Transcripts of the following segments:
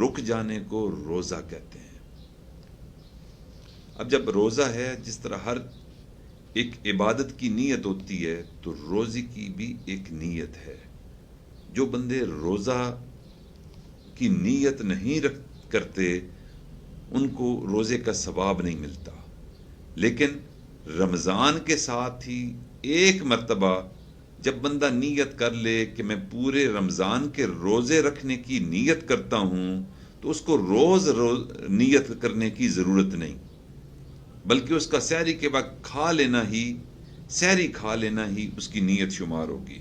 رک جانے کو روزہ کہتے ہیں۔ اب جب روزہ ہے، جس طرح ہر ایک عبادت کی نیت ہوتی ہے تو روزے کی بھی ایک نیت ہے۔ جو بندے روزہ کی نیت نہیں کرتے ان کو روزے کا ثواب نہیں ملتا، لیکن رمضان کے ساتھ ہی ایک مرتبہ جب بندہ نیت کر لے کہ میں پورے رمضان کے روزے رکھنے کی نیت کرتا ہوں تو اس کو روز نیت کرنے کی ضرورت نہیں، بلکہ اس کا سحری کے وقت سحری کھا لینا ہی اس کی نیت شمار ہوگی۔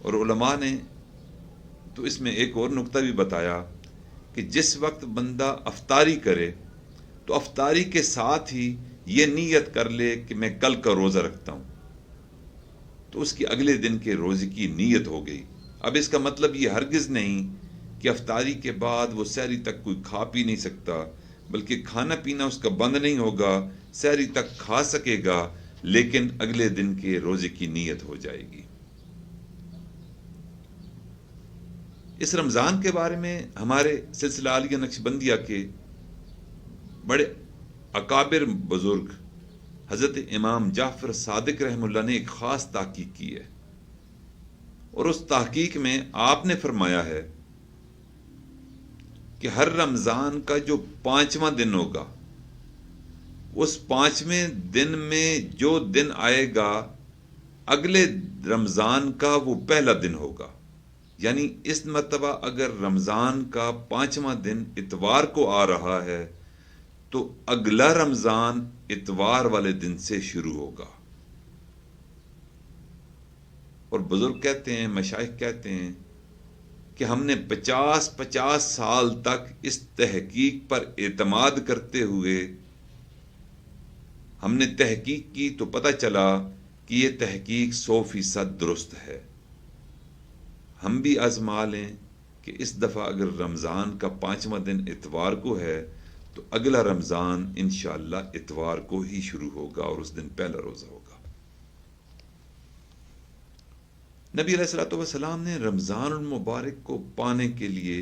اور علماء نے تو اس میں ایک اور نقطہ بھی بتایا کہ جس وقت بندہ افطاری کرے تو افطاری کے ساتھ ہی یہ نیت کر لے کہ میں کل کا روزہ رکھتا ہوں، تو اس کی اگلے دن کے روزے کی نیت ہو گئی۔ اب اس کا مطلب یہ ہرگز نہیں کہ افطاری کے بعد وہ سحری تک کوئی کھا پی نہیں سکتا، بلکہ کھانا پینا اس کا بند نہیں ہوگا، سحری تک کھا سکے گا، لیکن اگلے دن کے روزے کی نیت ہو جائے گی۔ اس رمضان کے بارے میں ہمارے سلسلہ عالیہ نقشبندیہ کے بڑے اکابر بزرگ حضرت امام جعفر صادق رحمہ اللہ نے ایک خاص تحقیق کی ہے، اور اس تحقیق میں آپ نے فرمایا ہے کہ ہر رمضان کا جو 5واں دن ہوگا، اس 5ویں دن میں جو دن آئے گا اگلے رمضان کا وہ پہلا دن ہوگا۔ یعنی اس مرتبہ اگر رمضان کا 5واں دن اتوار کو آ رہا ہے تو اگلا رمضان اتوار والے دن سے شروع ہوگا۔ اور بزرگ کہتے ہیں، مشائخ کہتے ہیں کہ ہم نے 50 سال تک اس تحقیق پر اعتماد کرتے ہوئے ہم نے تحقیق کی تو پتہ چلا کہ یہ تحقیق 100% درست ہے۔ ہم بھی آزما لیں کہ اس دفعہ اگر رمضان کا 5واں دن اتوار کو ہے تو اگلا رمضان انشاءاللہ اتوار کو ہی شروع ہوگا اور اس دن پہلا روزہ ہوگا۔ نبی علیہ الصلوۃ والسلام نے رمضان المبارک کو پانے کے لیے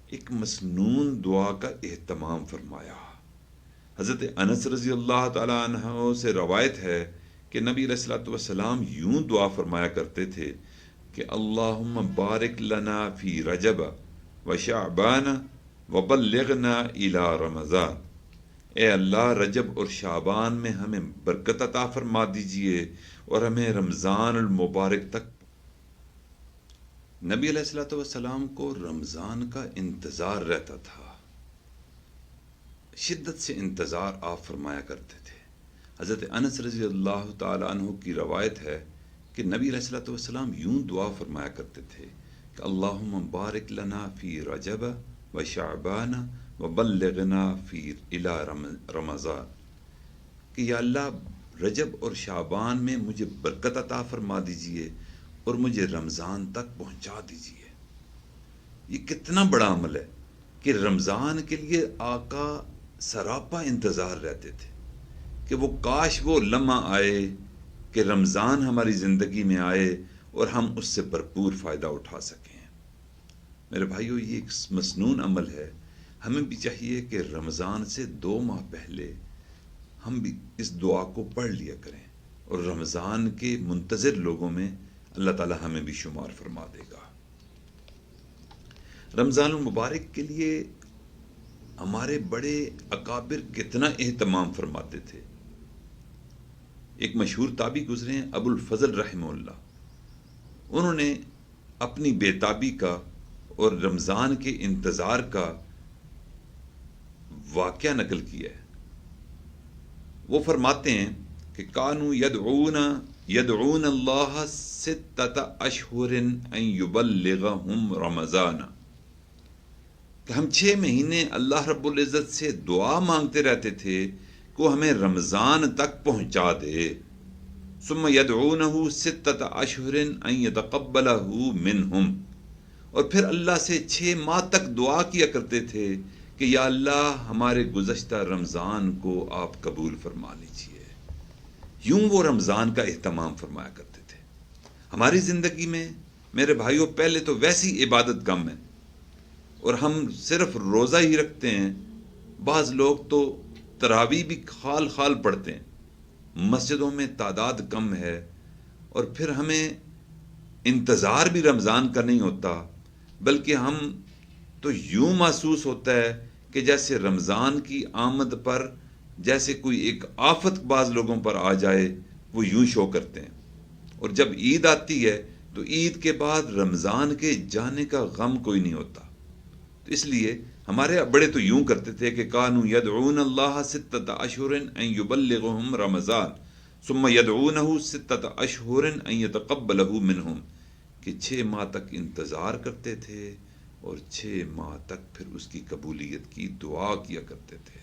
ایک مسنون دعا کا اہتمام فرمایا۔ حضرت انس رضی اللہ تعالی عنہ سے روایت ہے کہ نبی علیہ الصلوۃ والسلام یوں دعا فرمایا کرتے تھے کہ اللہم بارک لنا فی رجب و شعبان وبلغنا الی رمضان، اے اللہ رجب اور شعبان میں ہمیں برکت عطا فرما دیجئے اور ہمیں رمضان المبارک تک۔ نبی علیہ الصلوۃ والسلام کو رمضان کا انتظار رہتا تھا، شدت سے انتظار آپ فرمایا کرتے تھے۔ حضرت انس رضی اللہ تعالی عنہ کی روایت ہے کہ نبی علیہ الصلوۃ والسلام یوں دعا فرمایا کرتے تھے کہ اللہم بارک لنا فی رجب و شعبان وبلغنا فی الی رمضان، کہ یا اللہ رجب اور شعبان میں مجھے برکت عطا فرما دیجئے اور مجھے رمضان تک پہنچا دیجئے۔ یہ کتنا بڑا عمل ہے کہ رمضان کے لیے آقا سراپا انتظار رہتے تھے کہ وہ کاش وہ لمحہ آئے کہ رمضان ہماری زندگی میں آئے اور ہم اس سے بھرپور فائدہ اٹھا سکیں۔ میرے بھائیو، یہ ایک مسنون عمل ہے۔ ہمیں بھی چاہیے کہ رمضان سے 2 ماہ پہلے ہم بھی اس دعا کو پڑھ لیا کریں، اور رمضان کے منتظر لوگوں میں اللہ تعالی ہمیں بھی شمار فرما دے گا۔ رمضان المبارک کے لیے ہمارے بڑے اکابر کتنا اہتمام فرماتے تھے۔ ایک مشہور تابعی گزرے ہیں ابو الفضل رحمہ اللہ، انہوں نے اپنی بے تابی کا اور رمضان کے انتظار کا واقعہ نقل کیا ہے۔ وہ فرماتے ہیں کہ کانوا یدعون اللہ 6 اشہر ان یبلغہم رمضان، کہ ہم 6 مہینے اللہ رب العزت سے دعا مانگتے رہتے تھے کہ وہ ہمیں رمضان تک پہنچا دے۔ ثم یدعونہ 6 اشہر ان یتقبلہ منہم، اور پھر اللہ سے 6 ماہ تک دعا کیا کرتے تھے کہ یا اللہ ہمارے گزشتہ رمضان کو آپ قبول فرما لیجئے۔ یوں وہ رمضان کا اہتمام فرمایا کرتے تھے۔ ہماری زندگی میں میرے بھائیوں پہلے تو ویسی عبادت کم ہے اور ہم صرف روزہ ہی رکھتے ہیں. بعض لوگ تو تراویح بھی خال خال پڑھتے ہیں. مسجدوں میں تعداد کم ہے اور پھر ہمیں انتظار بھی رمضان کا نہیں ہوتا، بلکہ ہم تو یوں محسوس ہوتا ہے کہ جیسے رمضان کی آمد پر جیسے کوئی ایک آفت بعض لوگوں پر آ جائے وہ یوں شو کرتے ہیں. اور جب عید آتی ہے تو عید کے بعد رمضان کے جانے کا غم کوئی نہیں ہوتا. تو اس لیے ہمارے بڑے تو یوں کرتے تھے کہ کانوا یدعون اللہ ستۃ اشہر ان یبلغہم رمضان ثم یدعونہ ستۃ اشہر ان یتقبلہ منہم، کہ 6 ماہ تک انتظار کرتے تھے اور 6 ماہ تک پھر اس کی قبولیت کی دعا کیا کرتے تھے.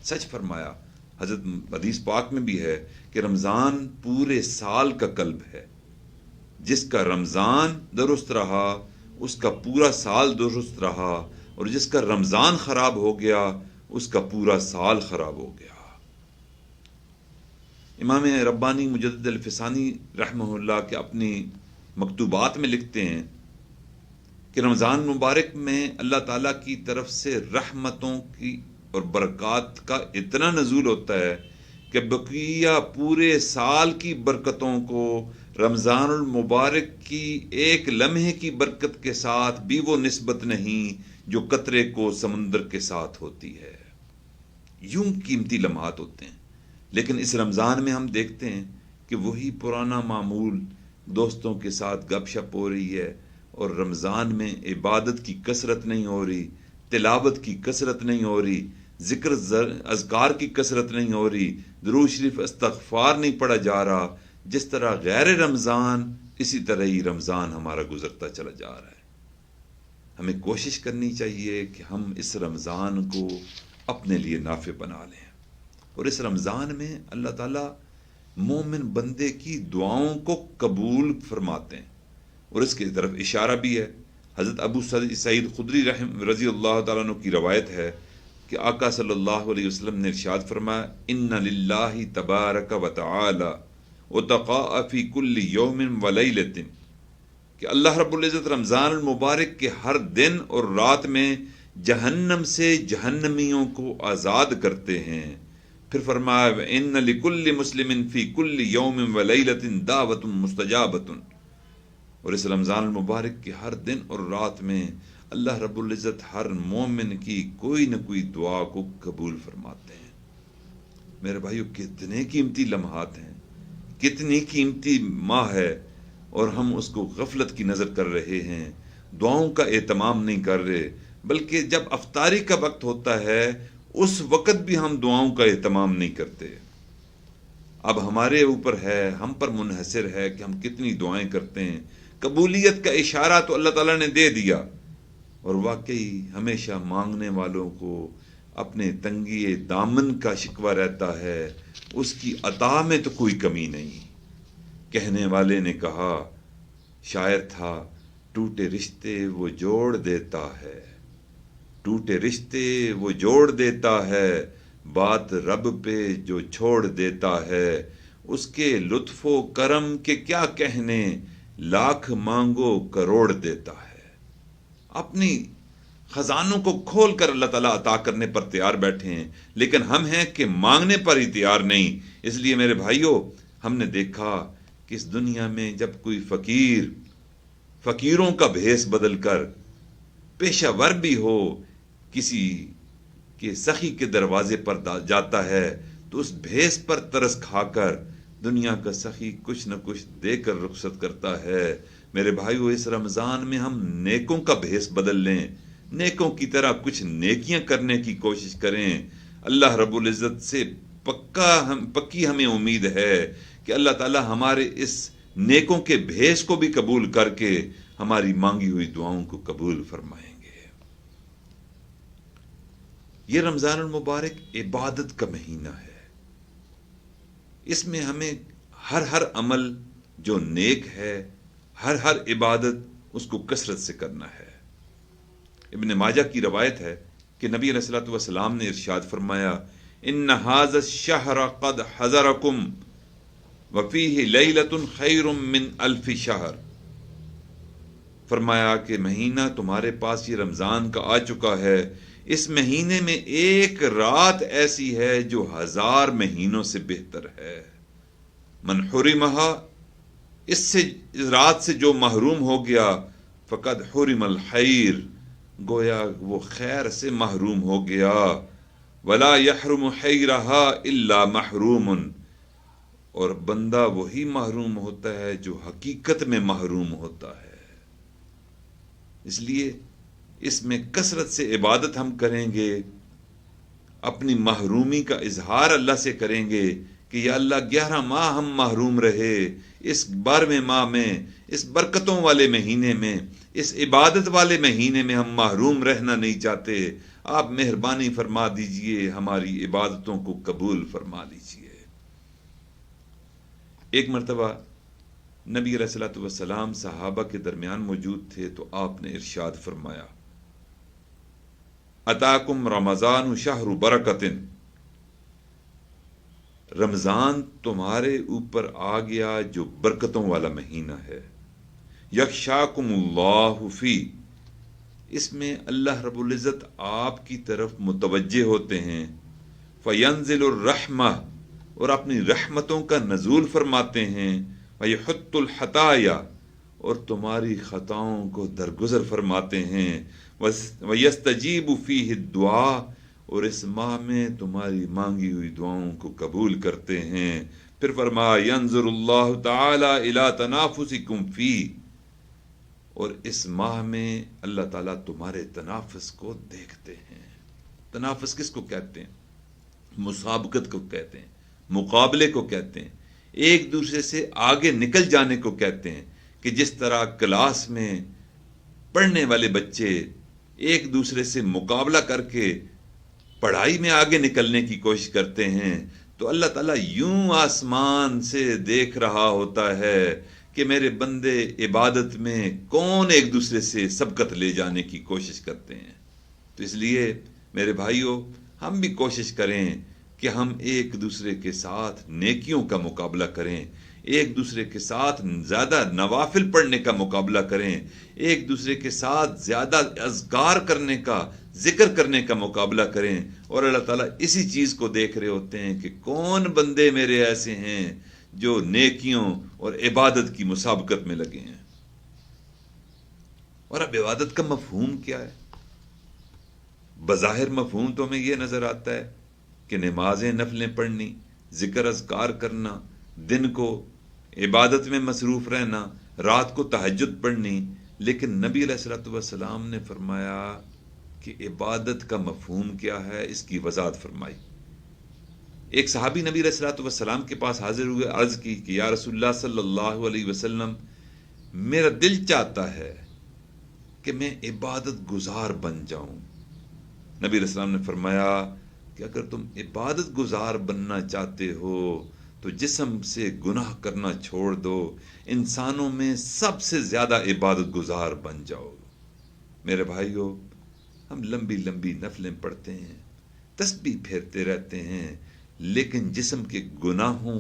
سچ فرمایا. حضرت حدیث پاک میں بھی ہے کہ رمضان پورے سال کا قلب ہے. جس کا رمضان درست رہا اس کا پورا سال درست رہا، اور جس کا رمضان خراب ہو گیا اس کا پورا سال خراب ہو گیا. امام ربانی مجدد الفسانی رحمہ اللہ کے اپنی مکتوبات میں لکھتے ہیں کہ رمضان مبارک میں اللہ تعالیٰ کی طرف سے رحمتوں کی اور برکات کا اتنا نزول ہوتا ہے کہ بقیہ پورے سال کی برکتوں کو رمضان المبارک کی ایک لمحے کی برکت کے ساتھ بھی وہ نسبت نہیں جو قطرے کو سمندر کے ساتھ ہوتی ہے. یوں قیمتی لمحات ہوتے ہیں. لیکن اس رمضان میں ہم دیکھتے ہیں کہ وہی پرانا معمول، دوستوں کے ساتھ گپ شپ ہو رہی ہے اور رمضان میں عبادت کی کثرت نہیں ہو رہی، تلاوت کی کثرت نہیں ہو رہی، ذکر اذکار کی کثرت نہیں ہو رہی، درود شریف استغفار نہیں پڑھا جا رہا. جس طرح غیر رمضان اسی طرح ہی رمضان ہمارا گزرتا چلا جا رہا ہے. ہمیں کوشش کرنی چاہیے کہ ہم اس رمضان کو اپنے لیے نافع بنا لیں. اور اس رمضان میں اللہ تعالیٰ مومن بندے کی دعاؤں کو قبول فرماتے ہیں، اور اس کی طرف اشارہ بھی ہے. حضرت ابو سعید خدری رضی اللہ تعالیٰ عنہ کی روایت ہے کہ آقا صلی اللہ علیہ وسلم نے ارشاد فرمایا ان للہ تبارک و تعالی وتقاء فی کل یوم و لیلۃ، کہ اللہ رب العزت رمضان المبارک کے ہر دن اور رات میں جہنم سے جہنمیوں کو آزاد کرتے ہیں. پھر فرمایا ان لکل مسلم فی کل یوم و لیلۃ دعوۃ مستجابۃ، اور اس رمضان المبارک کے ہر دن اور رات میں اللہ رب العزت ہر مومن کی کوئی نہ کوئی دعا کو قبول فرماتے ہیں. میرے بھائیو کتنے قیمتی لمحات ہیں، کتنی قیمتی ماہ ہے، اور ہم اس کو غفلت کی نظر کر رہے ہیں، دعاؤں کا اہتمام نہیں کر رہے. بلکہ جب افطاری کا وقت ہوتا ہے اس وقت بھی ہم دعاؤں کا اہتمام نہیں کرتے. اب ہمارے اوپر ہے، ہم پر منحصر ہے کہ ہم کتنی دعائیں کرتے ہیں. قبولیت کا اشارہ تو اللہ تعالیٰ نے دے دیا، اور واقعی ہمیشہ مانگنے والوں کو اپنے تنگی دامن کا شکوہ رہتا ہے، اس کی عطا میں تو کوئی کمی نہیں. کہنے والے نے کہا، شاعر تھا، ٹوٹے رشتے وہ جوڑ دیتا ہے، ٹوٹے رشتے وہ جوڑ دیتا ہے، بات رب پہ جو چھوڑ دیتا ہے، اس کے لطف و کرم کے کیا کہنے، لاکھ مانگو کروڑ دیتا ہے. اپنی خزانوں کو کھول کر اللہ تعالیٰ عطا کرنے پر تیار بیٹھے ہیں، لیکن ہم ہیں کہ مانگنے پر ہی تیار نہیں. اس لیے میرے بھائیوں ہم نے دیکھا کہ اس دنیا میں جب کوئی فقیروں کا بھیس بدل کر پیشہ ور بھی ہو کسی کے سخی کے دروازے پر جاتا ہے تو اس بھیس پر ترس کھا کر دنیا کا سخی کچھ نہ کچھ دے کر رخصت کرتا ہے. میرے بھائیو اس رمضان میں ہم نیکوں کا بھیس بدل لیں، نیکوں کی طرح کچھ نیکیاں کرنے کی کوشش کریں. اللہ رب العزت سے پکی ہمیں امید ہے کہ اللہ تعالی ہمارے اس نیکوں کے بھیس کو بھی قبول کر کے ہماری مانگی ہوئی دعاؤں کو قبول فرمائیں گے. یہ رمضان المبارک عبادت کا مہینہ ہے. اس میں ہمیں ہر عمل جو نیک ہے، ہر عبادت اس کو کثرت سے کرنا ہے. ابن ماجہ کی روایت ہے کہ نبی علیہ الصلوۃ والسلام نے ارشاد فرمایا ان ھذا الشہر قد حضرکم وفیہ لیلۃ خیر من الف شہر. فرمایا کہ مہینہ تمہارے پاس یہ رمضان کا آ چکا ہے، اس مہینے میں ایک رات ایسی ہے جو 1000 مہینوں سے بہتر ہے۔ من حرمہا، اس رات سے جو محروم ہو گیا، فقد حرم الخیر، گویا وہ خیر سے محروم ہو گیا۔ ولا یحرم خیرہا الا محروم، اور بندہ وہی محروم ہوتا ہے جو حقیقت میں محروم ہوتا ہے۔ اس لیے اس میں کثرت سے عبادت ہم کریں گے، اپنی محرومی کا اظہار اللہ سے کریں گے کہ یا اللہ 11 ماہ ہم محروم رہے، اس 12ویں ماہ میں، اس برکتوں والے مہینے میں، اس عبادت والے مہینے میں ہم محروم رہنا نہیں چاہتے، آپ مہربانی فرما دیجئے، ہماری عبادتوں کو قبول فرما لیجئے۔ ایک مرتبہ نبی علیہ الصلوۃ والسلام صحابہ کے درمیان موجود تھے تو آپ نے ارشاد فرمایا، اتاکم رمضان شہر برکت، رمضان تمہارے اوپر آ گیا جو برکتوں والا مہینہ ہے، یخشاکم اللہ فی، اس میں اللہ رب العزت آپ کی طرف متوجہ ہوتے ہیں، فینزل الرحمہ، اور اپنی رحمتوں کا نزول فرماتے ہیں، وَيَحُطُّ الْخَطَايَا، اور تمہاری خطاؤں کو درگزر فرماتے ہیں، وَيَسْتَجِيبُ فِيهِ الدُّعَاء، اور اس ماہ میں تمہاری مانگی ہوئی دعاؤں کو قبول کرتے ہیں۔ پھر فرمایا يَنظُرُ اللَّهُ تَعَالَى إِلَىٰ تَنَافُسِكُمْ فِيهِ، اور اس ماہ میں اللہ تعالیٰ تمہارے تنافس کو دیکھتے ہیں۔ تنافس کس کو کہتے ہیں؟ مسابقت کو کہتے ہیں، مقابلے کو کہتے ہیں، ایک دوسرے سے آگے نکل جانے کو کہتے ہیں، کہ جس طرح کلاس میں پڑھنے والے بچے ایک دوسرے سے مقابلہ کر کے پڑھائی میں آگے نکلنے کی کوشش کرتے ہیں، تو اللہ تعالیٰ یوں آسمان سے دیکھ رہا ہوتا ہے کہ میرے بندے عبادت میں کون ایک دوسرے سے سبقت لے جانے کی کوشش کرتے ہیں۔ تو اس لیے میرے بھائیوں، ہم بھی کوشش کریں کہ ہم ایک دوسرے کے ساتھ نیکیوں کا مقابلہ کریں، ایک دوسرے کے ساتھ زیادہ نوافل پڑھنے کا مقابلہ کریں، ایک دوسرے کے ساتھ زیادہ اذکار کرنے کا، ذکر کرنے کا مقابلہ کریں، اور اللہ تعالیٰ اسی چیز کو دیکھ رہے ہوتے ہیں کہ کون بندے میرے ایسے ہیں جو نیکیوں اور عبادت کی مسابقت میں لگے ہیں۔ اور اب عبادت کا مفہوم کیا ہے؟ بظاہر مفہوم تو ہمیں یہ نظر آتا ہے کہ نمازیں نفلیں پڑھنی، ذکر اذکار کرنا، دن کو عبادت میں مصروف رہنا، رات کو تہجد پڑھنی، لیکن نبی علیہ الصلوۃ والسلام نے فرمایا کہ عبادت کا مفہوم کیا ہے، اس کی وضاحت فرمائی۔ ایک صحابی نبی علیہ الصلوۃ والسلام کے پاس حاضر ہوئے، عرض کی کہ یا رسول اللہ صلی اللہ علیہ وسلم، میرا دل چاہتا ہے کہ میں عبادت گزار بن جاؤں۔ نبی علیہ السلام نے فرمایا کہ اگر تم عبادت گزار بننا چاہتے ہو تو جسم سے گناہ کرنا چھوڑ دو، انسانوں میں سب سے زیادہ عبادت گزار بن جاؤ۔ میرے بھائیوں، ہم لمبی لمبی نفلیں پڑھتے ہیں، تسبیح پھیرتے رہتے ہیں، لیکن جسم کے گناہوں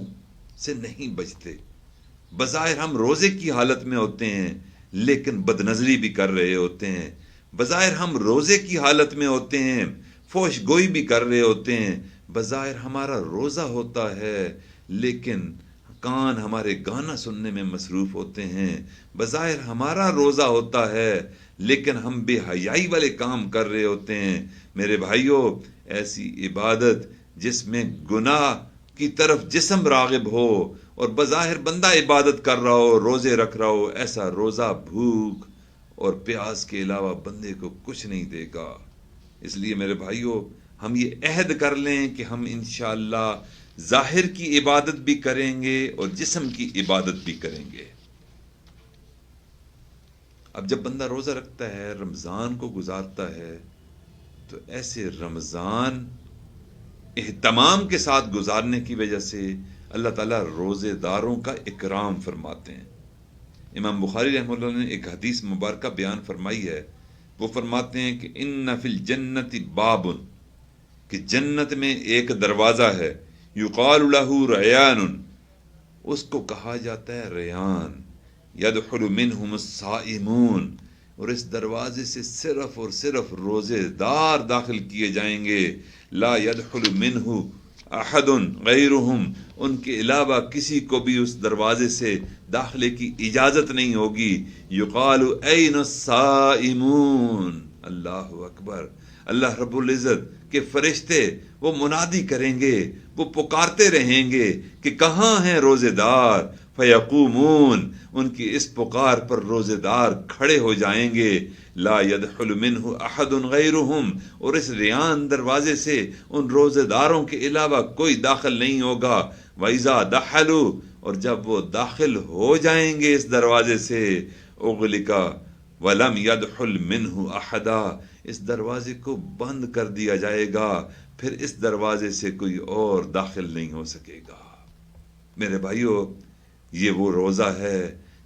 سے نہیں بچتے۔ بظاہر ہم روزے کی حالت میں ہوتے ہیں لیکن بدنظری بھی کر رہے ہوتے ہیں، بظاہر ہم روزے کی حالت میں ہوتے ہیں، فوش گوئی بھی کر رہے ہوتے ہیں، بظاہر ہمارا روزہ ہوتا ہے لیکن کان ہمارے گانا سننے میں مصروف ہوتے ہیں، بظاہر ہمارا روزہ ہوتا ہے لیکن ہم بے حیائی والے کام کر رہے ہوتے ہیں۔ میرے بھائیوں، ایسی عبادت جس میں گناہ کی طرف جسم راغب ہو اور بظاہر بندہ عبادت کر رہا ہو، روزے رکھ رہا ہو، ایسا روزہ بھوک اور پیاس کے علاوہ بندے کو کچھ نہیں دے گا۔ اس لیے میرے بھائیوں، ہم یہ عہد کر لیں کہ ہم انشاءاللہ ظاہر کی عبادت بھی کریں گے اور جسم کی عبادت بھی کریں گے۔ اب جب بندہ روزہ رکھتا ہے، رمضان کو گزارتا ہے، تو ایسے رمضان اہتمام کے ساتھ گزارنے کی وجہ سے اللہ تعالیٰ روزے داروں کا اکرام فرماتے ہیں۔ امام بخاری رحمہ اللہ نے ایک حدیث مبارکہ بیان فرمائی ہے، وہ فرماتے ہیں کہ ان فی الجنت باب، کہ جنت میں ایک دروازہ ہے، یقال لہ ریان، اس کو کہا جاتا ہے ریان، یدخل منہم الصائمون، اور اس دروازے سے صرف اور صرف روزے دار داخل کیے جائیں گے. لا يدخل منہ احد غیرہم، ان کے علاوہ کسی کو بھی اس دروازے سے داخلے کی اجازت نہیں ہوگی. یقال این الصائمون، اللہ اکبر. اللہ رب العزت کے فرشتے وہ منادی کریں گے، وہ پکارتے رہیں گے کہ کہاں ہیں روزے دار. فیقومون، ان کی اس پکار پر روزے دار کھڑے ہو جائیں گے. لا يدخل منہ احد غیرہم، اور اس ریان دروازے سے ان روزے داروں کے علاوہ کوئی داخل نہیں ہوگا. وَإِذَا دَخَلُوا، اور جب وہ داخل ہو جائیں گے اس دروازے سے، اغلق وَلَمْ يَدْخُلْ مِنْهُ أَحَدًا، اس دروازے کو بند کر دیا جائے گا، پھر اس دروازے سے کوئی اور داخل نہیں ہو سکے گا. میرے بھائیو، یہ وہ روزہ ہے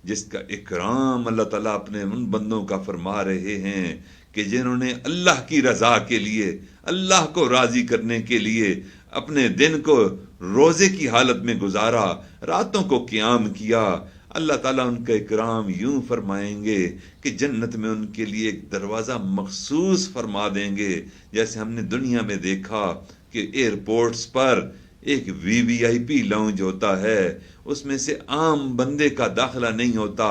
جس کا اکرام اللہ تعالیٰ اپنے ان بندوں کا فرما رہے ہیں کہ جنہوں نے اللہ کی رضا کے لیے، اللہ کو راضی کرنے کے لیے اپنے دن کو روزے کی حالت میں گزارا، راتوں کو قیام کیا. اللہ تعالیٰ ان کا اکرام یوں فرمائیں گے کہ جنت میں ان کے لیے ایک دروازہ مخصوص فرما دیں گے. جیسے ہم نے دنیا میں دیکھا کہ ایئرپورٹس پر ایک VIP لاؤنج ہوتا ہے، اس میں سے عام بندے کا داخلہ نہیں ہوتا،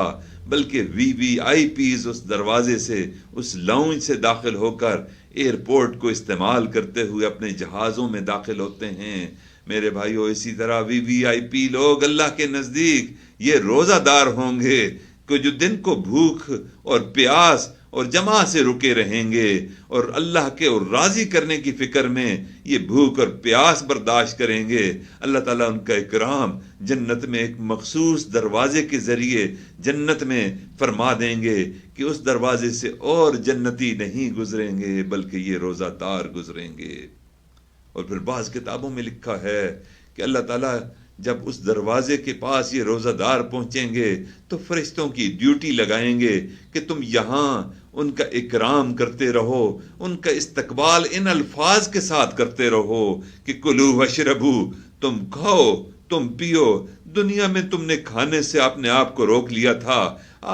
بلکہ VVIPs اس دروازے سے، اس لاؤنج سے داخل ہو کر ایئرپورٹ کو استعمال کرتے ہوئے اپنے جہازوں میں داخل ہوتے ہیں. میرے بھائیو، اسی طرح VIP لوگ اللہ کے نزدیک یہ روزہ دار ہوں گے کہ جو دن کو بھوک اور پیاس اور جمع سے رکے رہیں گے اور اللہ کے اور راضی کرنے کی فکر میں یہ بھوک اور پیاس برداشت کریں گے. اللہ تعالیٰ ان کا اکرام جنت میں ایک مخصوص دروازے کے ذریعے جنت میں فرما دیں گے کہ اس دروازے سے اور جنتی نہیں گزریں گے بلکہ یہ روزہ دار گزریں گے. اور پھر بعض کتابوں میں لکھا ہے کہ اللہ تعالیٰ جب اس دروازے کے پاس یہ روزہ دار پہنچیں گے تو فرشتوں کی ڈیوٹی لگائیں گے کہ تم یہاں ان کا اکرام کرتے رہو، ان کا استقبال ان الفاظ کے ساتھ کرتے رہو کہ کلو وشربو، تم کھاؤ تم پیو. دنیا میں تم نے کھانے سے اپنے آپ کو روک لیا تھا،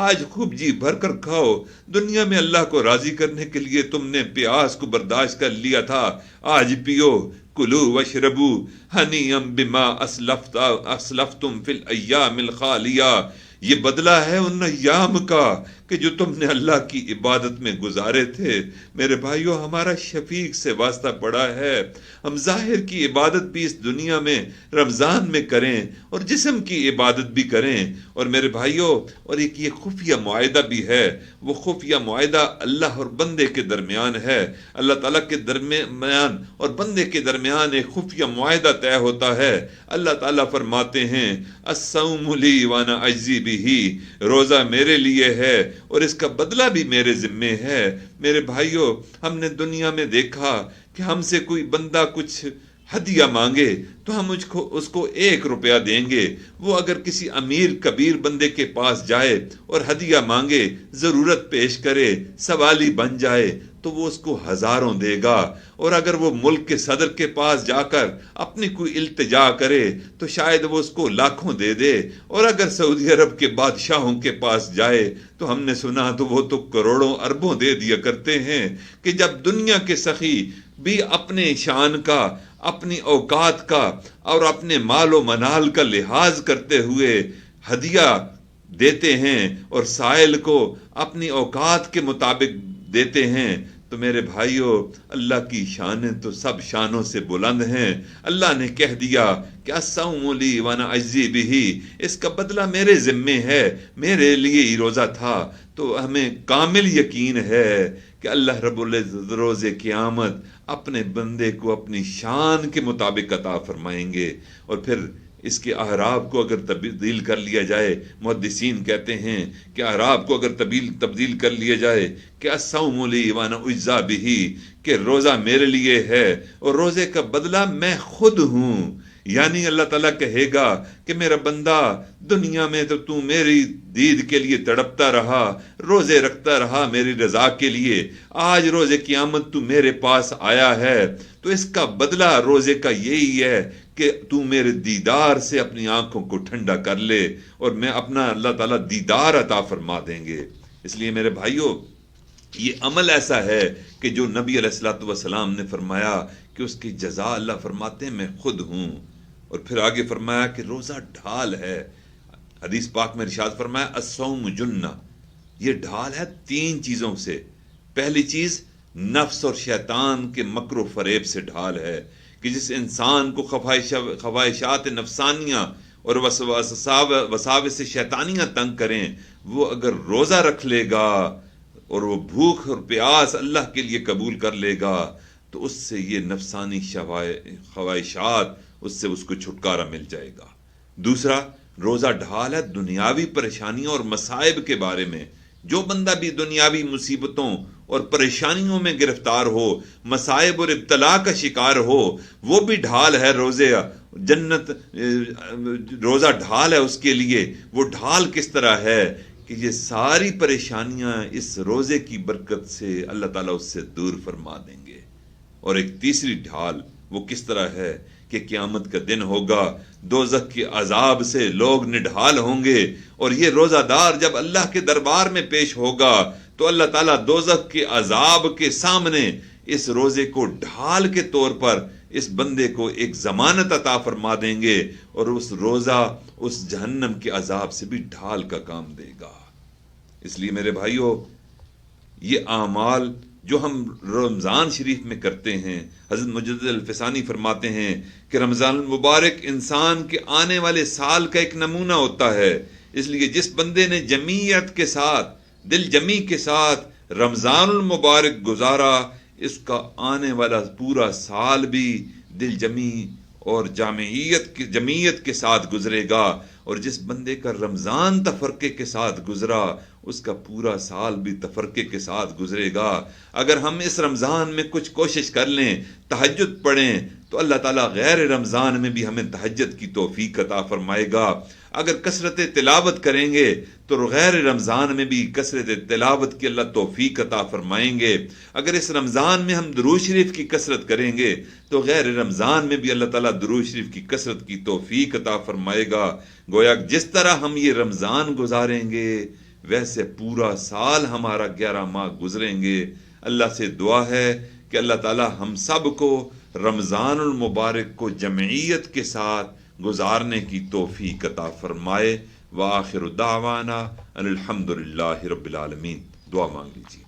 آج خوب جی بھر کر کھاؤ. دنیا میں اللہ کو راضی کرنے کے لیے تم نے پیاس کو برداشت کر لیا تھا، آج پیو. کلو وشربو ہنیم بما اسلفتم فی الایام الخالیہ، یہ بدلہ ہے ان ایام کا کہ جو تم نے اللہ کی عبادت میں گزارے تھے. میرے بھائیو، ہمارا شفیق سے واسطہ پڑا ہے، ہم ظاہر کی عبادت بھی اس دنیا میں رمضان میں کریں اور جسم کی عبادت بھی کریں. اور میرے بھائیو، اور ایک یہ خفیہ معاہدہ بھی ہے، وہ خفیہ معاہدہ اللہ اور بندے کے درمیان ہے. اللہ تعالیٰ کے درمیان اور بندے کے درمیان ایک خفیہ معاہدہ طے ہوتا ہے. اللہ تعالیٰ فرماتے ہیں الصوم لی وانا اجزی بہ، روزہ میرے لیے ہے اور اس کا بدلہ بھی میرے ذمے ہے. میرے بھائیو، ہم نے دنیا میں دیکھا کہ ہم سے کوئی بندہ کچھ ہدیہ مانگے تو ہم اس کو 1 روپیہ دیں گے. وہ اگر کسی امیر کبیر بندے کے پاس جائے اور ہدیہ مانگے، ضرورت پیش کرے، سوالی بن جائے تو وہ اس کو ہزاروں دے گا. اور اگر وہ ملک کے صدر کے پاس جا کر اپنی کوئی التجا کرے تو شاید وہ اس کو لاکھوں دے دے. اور اگر سعودی عرب کے بادشاہوں کے پاس جائے تو ہم نے سنا تو وہ تو کروڑوں اربوں دے دیا کرتے ہیں. کہ جب دنیا کے سخی بھی اپنے شان کا، اپنی اوقات کا اور اپنے مال و منال کا لحاظ کرتے ہوئے ہدیہ دیتے ہیں اور سائل کو اپنی اوقات کے مطابق دیتے ہیں، تو میرے بھائیو، اللہ کی شانیں تو سب شانوں سے بلند ہیں. اللہ نے کہہ دیا کہ الصوم لی وانا اجزی بہ، اس کا بدلہ میرے ذمے ہے، میرے لیے ہی روزہ تھا. تو ہمیں کامل یقین ہے کہ اللہ رب العزت روز قیامت اپنے بندے کو اپنی شان کے مطابق عطا فرمائیں گے. اور پھر اس کے اعراب کو اگر تبدیل کر لیا جائے، محدثین کہتے ہیں کہ اعراب کو اگر تبدیل کر لیا جائے کہ الصوم لی وانا اجزی بہ، کہ روزہ میرے لیے ہے اور روزے کا بدلہ میں خود ہوں. یعنی اللہ تعالیٰ کہے گا کہ میرا بندہ، دنیا میں تو میری دید کے لیے تڑپتا رہا، روزے رکھتا رہا میری رضا کے لیے، آج روز قیامت تو میرے پاس آیا ہے تو اس کا بدلہ روزے کا یہی ہے کہ تو میرے دیدار سے اپنی آنکھوں کو ٹھنڈا کر لے اور میں اپنا اللہ تعالیٰ دیدار عطا فرما دیں گے. اس لیے میرے بھائیوں، یہ عمل ایسا ہے کہ جو نبی علیہ الصلوۃ والسلام نے فرمایا کہ اس کی جزا اللہ فرماتے ہیں میں خود ہوں. اور پھر آگے فرمایا کہ روزہ ڈھال ہے. حدیث پاک میں ارشاد فرمایا الصوم جنہ، یہ ڈھال ہے 3 چیزوں سے. پہلی چیز نفس اور شیطان کے مکر و فریب سے ڈھال ہے کہ جس انسان کو خواہشات نفسانیاں اور وساوس شیطانیاں تنگ کریں، وہ اگر روزہ رکھ لے گا اور وہ بھوک اور پیاس اللہ کے لیے قبول کر لے گا تو اس سے یہ نفسانی خواہشات اس کو چھٹکارا مل جائے گا. دوسرا روزہ ڈھال ہے دنیاوی پریشانیوں اور مصائب کے بارے میں. جو بندہ بھی دنیاوی مصیبتوں اور پریشانیوں میں گرفتار ہو، مصائب اور ابتلا کا شکار ہو، وہ بھی ڈھال ہے روزے جنت. روزہ ڈھال ہے اس کے لیے. وہ ڈھال کس طرح ہے کہ یہ ساری پریشانیاں اس روزے کی برکت سے اللہ تعالیٰ اس سے دور فرما دیں گے. اور ایک تیسری ڈھال وہ کس طرح ہے کہ قیامت کا دن ہوگا، دوزخ کے عذاب سے لوگ نڈھال ہوں گے، اور یہ روزہ دار جب اللہ کے دربار میں پیش ہوگا تو اللہ تعالیٰ دوزخ کے عذاب کے سامنے اس روزے کو ڈھال کے طور پر اس بندے کو ایک ضمانت عطا فرما دیں گے، اور اس روزہ اس جہنم کے عذاب سے بھی ڈھال کا کام دے گا. اس لیے میرے بھائیو، یہ اعمال جو ہم رمضان شریف میں کرتے ہیں، حضرت مجدد الفسانی فرماتے ہیں کہ رمضان المبارک انسان کے آنے والے سال کا ایک نمونہ ہوتا ہے. اس لیے جس بندے نے جمعیت کے ساتھ، دل جمی کے ساتھ رمضان المبارک گزارا، اس کا آنے والا پورا سال بھی دل جمی اور جمعیت کے ساتھ گزرے گا. اور جس بندے کا رمضان تفرقے کے ساتھ گزرا، اس کا پورا سال بھی تفرقے کے ساتھ گزرے گا. اگر ہم اس رمضان میں کچھ کوشش کر لیں، تہجد پڑھیں، تو اللہ تعالیٰ غیر رمضان میں بھی ہمیں تہجد کی توفیق عطا فرمائے گا. اگر کثرت تلاوت کریں گے تو غیر رمضان میں بھی کثرت تلاوت کی اللہ توفیق عطا فرمائیں گے. اگر اس رمضان میں ہم درود شریف کی کثرت کریں گے تو غیر رمضان میں بھی اللہ تعالیٰ درود شریف کی کثرت کی توفیق عطا فرمائے گا. گویا جس طرح ہم یہ رمضان گزاریں گے ویسے پورا سال ہمارا 11 ماہ گزریں گے. اللہ سے دعا ہے کہ اللہ تعالیٰ ہم سب کو رمضان المبارک کو جمعیت کے ساتھ گزارنے کی توفیق عطا فرمائے. وآخر دعوانا ان الحمد للہ رب العالمین. دعا مانگ لیجیے.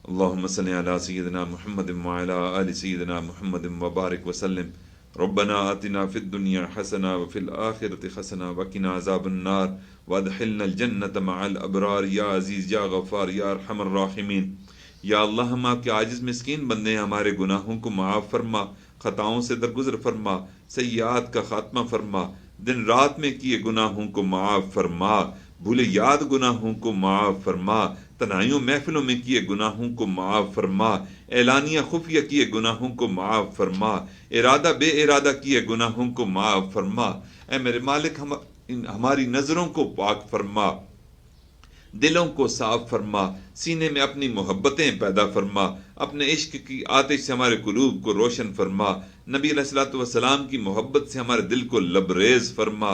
اللہم صلی علی سیدنا محمد وعلی آل سیدنا محمد وبارک وسلم. ربنا آتنا فی الدنیا حسنہ وفی الآخرۃ حسنہ وقنا عذاب النار وادخلنا الجنۃ مع الابرار. یا عزیز یا غفار یا ارحم الراحمین. یا اللہ، ہم آپ کے عاجز مسکین بندے ہیں، ہمارے گناہوں کو معاف فرما، خطاؤں سے درگزر فرما، سیئات کا خاتمہ فرما، دن رات میں کیے گناہوں کو معاف فرما، بھولے یاد گناہوں کو معاف فرما، تنہائیوں محفلوں میں کیے گناہوں کو معاف فرما، اعلانیہ خفیہ کیے گناہوں کو معاف فرما، ارادہ بے ارادہ کیے گناہوں کو معاف فرما. اے میرے مالک، ہماری نظروں کو پاک فرما، دلوں کو صاف فرما، سینے میں اپنی محبتیں پیدا فرما، اپنے عشق کی آتش سے ہمارے قلوب کو روشن فرما، نبی علیہ الصلوۃ والسلام کی محبت سے ہمارے دل کو لبریز فرما،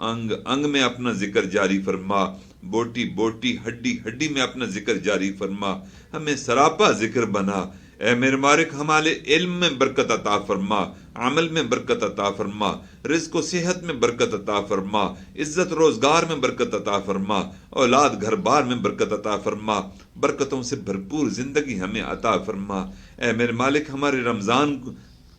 انگ انگ میں اپنا ذکر جاری فرما، بوٹی بوٹی ہڈی ہڈی میں اپنا ذکر جاری فرما، ہمیں سراپا ذکر بنا. اے میرے مالک، ہمارے علم میں برکت عطا فرما، عمل میں برکت عطا فرما، رزق و صحت میں برکت عطا فرما، عزت روزگار میں برکت عطا فرما، اولاد گھر بار میں برکت عطا فرما، برکتوں سے بھرپور زندگی ہمیں عطا فرما. اے میرے مالک، ہمارے رمضان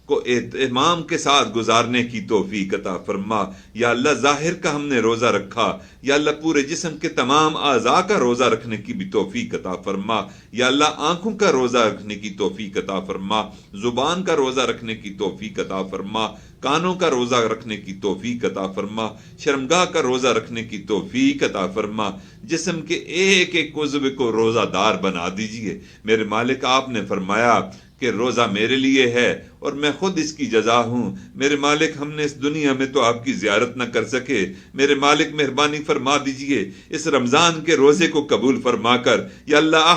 کو اہتمام کے ساتھ گزارنے کی توفیق عطا فرما. یا اللہ، ظاہر کا ہم نے روزہ رکھا، یا اللہ پورے جسم کے تمام اعضاء کا روزہ رکھنے کی بھی توفیق عطا فرما. یا اللہ، آنکھوں کا روزہ رکھنے کی توفیق عطا فرما، زبان کا روزہ رکھنے کی توفیق عطا فرما، کانوں کا روزہ رکھنے کی توفیق عطا فرما، شرمگاہ کا روزہ رکھنے کی توفیق عطا فرما. جسم کے ایک ایک عضو کو روزہ دار بنا دیجئے. میرے مالک، آپ نے فرمایا کہ روزہ میرے لیے ہے اور میں خود اس کی جزا ہوں۔ میرے مالک ہم نے اس دنیا میں تو آپ کی زیارت نہ کر سکے، میرے مالک مہربانی فرما دیجئے اس رمضان کے روزے کو قبول فرما کر یا اللہ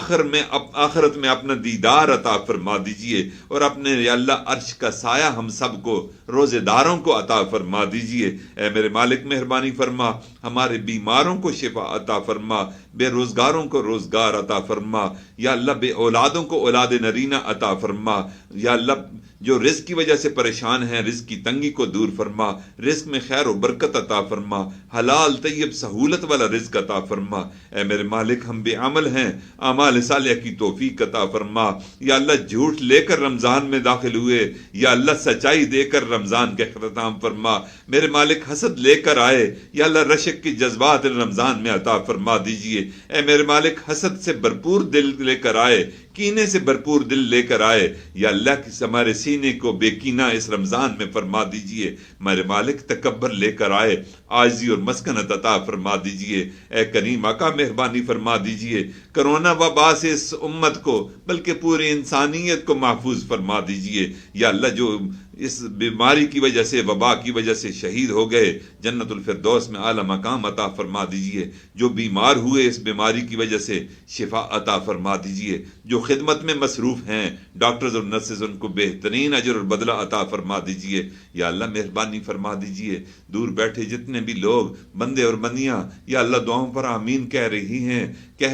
آخرت میں اپنا دیدار عطا فرما دیجئے، اور اپنے یا اللہ عرش کا سایہ ہم سب کو روزے داروں کو عطا فرما دیجئے۔ اے میرے مالک مہربانی فرما، ہمارے بیماروں کو شفا عطا فرما، بے روزگاروں کو روزگار عطا فرما، یا اللہ بے اولادوں کو اولاد نرینہ عطا فرما، یا اللہ جو رزق کی وجہ سے پریشان ہیں رزق کی تنگی کو دور فرما، رزق میں خیر و برکت عطا فرما، حلال طیب سہولت والا رزق عطا فرما۔ اے میرے مالک ہم بے عمل ہیں، اعمال صالحہ کی توفیق عطا فرما۔ یا اللہ جھوٹ لے کر رمضان میں داخل ہوئے، یا اللہ سچائی دے کر رمضان کا اختتام فرما۔ میرے مالک حسد لے کر آئے، یا اللہ رشک کی جذبات رمضان میں عطا فرما دیجئے۔ اے میرے مالک حسد سے بھرپور دل لے کر آئے، کینے سے بھرپور دل لے کر آئے، یا اللہ کی ہمارے سینے کو بے کینہ اس رمضان میں فرما دیجئے۔ میرے مالک تکبر لے کر آئے، عاجزی اور مسکنت عطا فرما دیجئے۔ اے کریم آقا مہربانی فرما دیجئے، کرونا وبا سے اس امت کو بلکہ پوری انسانیت کو محفوظ فرما دیجئے۔ یا اللہ جو اس بیماری کی وجہ سے وبا کی وجہ سے شہید ہو گئے، جنت الفردوس میں اعلی مقام عطا فرما دیجئے۔ جو بیمار ہوئے اس بیماری کی وجہ سے شفا عطا فرما دیجئے۔ جو خدمت میں مصروف ہیں ڈاکٹرز اور نرسز ان کو بہترین اجر اور بدلہ عطا فرما دیجئے۔ یا اللہ مہربانی فرما دیجئے، دور بیٹھے جتنے بھی لوگ بندے اور بندیاں یا اللہ دعاؤں پر آمین کہہ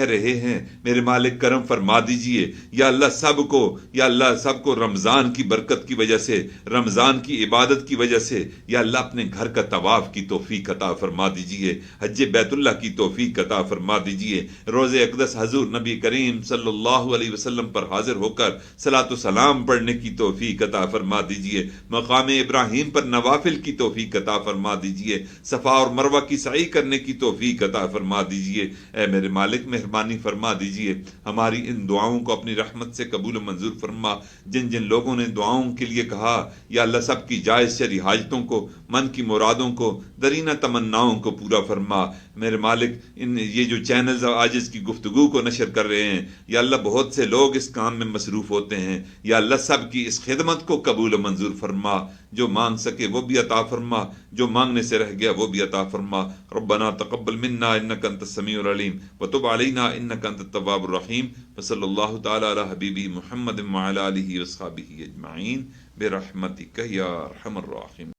رہے ہیں میرے مالک کرم فرما دیجئے۔ یا اللہ سب کو رمضان کی برکت کی وجہ سے، رمضان کی عبادت کی وجہ سے یا اللہ اپنے گھر کا طواف کی توفیق عطا فرما دیجئے، حج بیت اللہ کی توفیق عطا فرما دیجئے، روض اقدس حضور نبی کریم صلی اللہ علیہ وسلم پر حاضر ہو کر صلاۃ و سلام پڑھنے کی توفیق عطا فرما دیجئے، مقام ابراہیم پر نوافل کی توفیق عطا فرما دیجئے، صفا اور مروہ کی سعی کرنے کی توفیق عطا فرما دیجئے۔ اے میرے مالک مہربانی فرما دیجئے، ہماری ان دعاؤں کو اپنی رحمت سے قبول و منظور فرما۔ جن جن لوگوں نے دعاؤں کے لیے کہا یا اللہ سب کی جائز شرعی حاجتوں کو، من کی مرادوں کو، درینہ تمناؤں کو پورا فرما۔ میرے مالک یہ جو چینلز آج اس کی گفتگو کو نشر کر رہے ہیں یا اللہ بہت سے لوگ اس کام میں مصروف ہوتے ہیں، یا اللہ سب کی اس خدمت کو قبول و منظور فرما۔ جو مانگ سکے وہ بھی عطا فرما، جو مانگنے سے رہ گیا وہ بھی عطا فرما۔ ربنا تقبل منا انک انت السمیع العلیم وتب علینا انک انت التواب الرحیم، وصلی اللہ تعالی علی حبیبہ محمد وعلی آلہ وصحبہ اجمعین برحمتک یا ارحم الراحمین۔